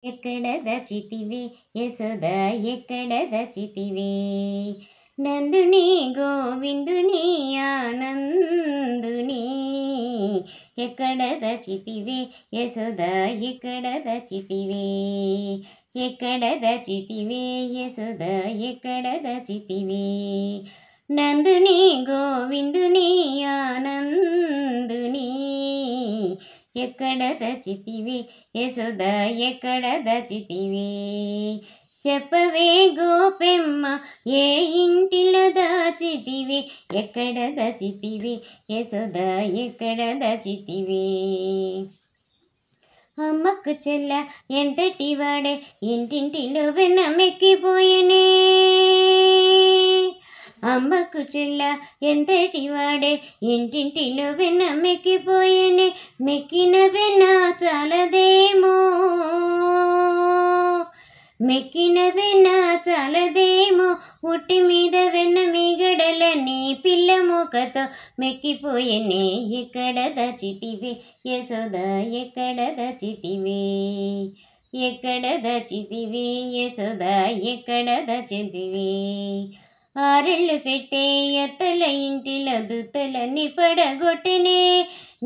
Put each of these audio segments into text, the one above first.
ఎక్కడ దచితివే యశోద ఎక్కడ దచితివే నందుని గోవిందుని ఆనందుని ఎక్కడ దచితివే యశోద ఎక్కడ దచితివే ఎక్కడ దచితివే యశోద ఎక్కడ దచితివే నందుని గోవిందుని ఆనందుని ఎక్కడ దచితివే యశోద ఎక్కడ దచితివే చెప్పవే గోపెమ్మ ఏ ఇంటిలో దాచితివే ఎక్కడ దచితివే యశోద ఎక్కడ దచితివే అమ్మకు చెల్ల ఎంతటి వాడే ఇంటింటిలో వెన్నమెక్కిపోయనే అమ్మకు చెల్ల ఎంతటి వాడే ఇంటింటిలో వెన్న మెక్కిపోయేనే మెక్కిన వెన్న చాలదేమో మెక్కిన వెన్న చాలదేమో ఉట్టి మీద వెన్న మిగడలని పిల్ల మోకతో మెక్కిపోయేనే ఎక్కడ దచితివే యశోద ఎక్కడ దచితివే ఎక్కడ దచితివే యశోద ఎక్కడ దచితివే ఆరెళ్ళు పెట్టే ఎత్తల ఇంటిలో దుత్తలని పడగొట్టినే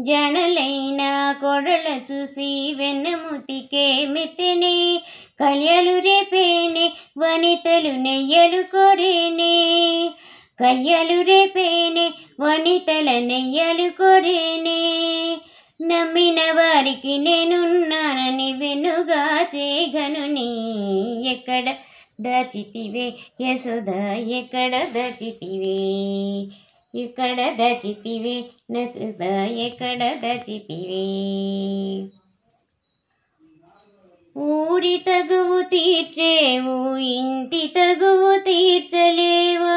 జనలైన కొడల చూసి వెన్నముతికే మెత్తెనే కళ్యాలు రేపేనే వనితలు నెయ్యలు కోరేనే కయ్యలు రేపేనే వనితల నెయ్యలు కోరేనే నమ్మిన వారికి నేనున్నానని వెనుగా చేగనుని ఎక్కడ దచితివే యశోద ఎక్కడ దచితివే ఎక్కడ దచితివే యశోద ఎక్కడ దచితివే ఊరి తగువు తీర్చేవు ఇంటి తగువు తీర్చలేవా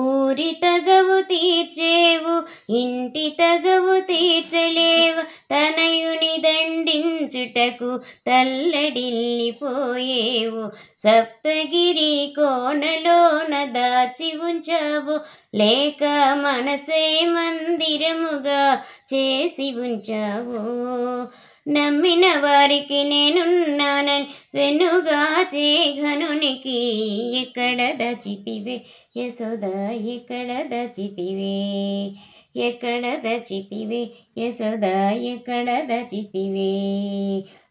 ఊరి తగవు తీర్చేవు ఇంటి తగవు తీర్చలేవు తనయుని దండించుటకు తల్లడిల్లిపోయేవు సప్తగిరి కోనలోన దాచి ఉంచావు లేక మనసే మందిరముగా చేసి ఉంచావు నమ్మిన వారికి నేనున్నానని వెనుగా చేఘనునికి ఎక్కడ దచితివే యశోద ఎక్కడ దచితివే ఎక్కడ దచితివే యశోద ఎక్కడ దచితివే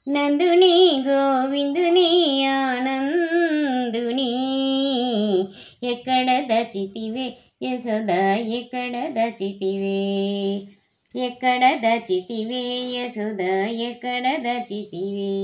నందుని గోవిందుని ఆనందుని ఎక్కడ దచితివే యశోద ఎక్కడ దచితివే ఎక్కడ దచితివే యశోద ఎక్కడ దచితివే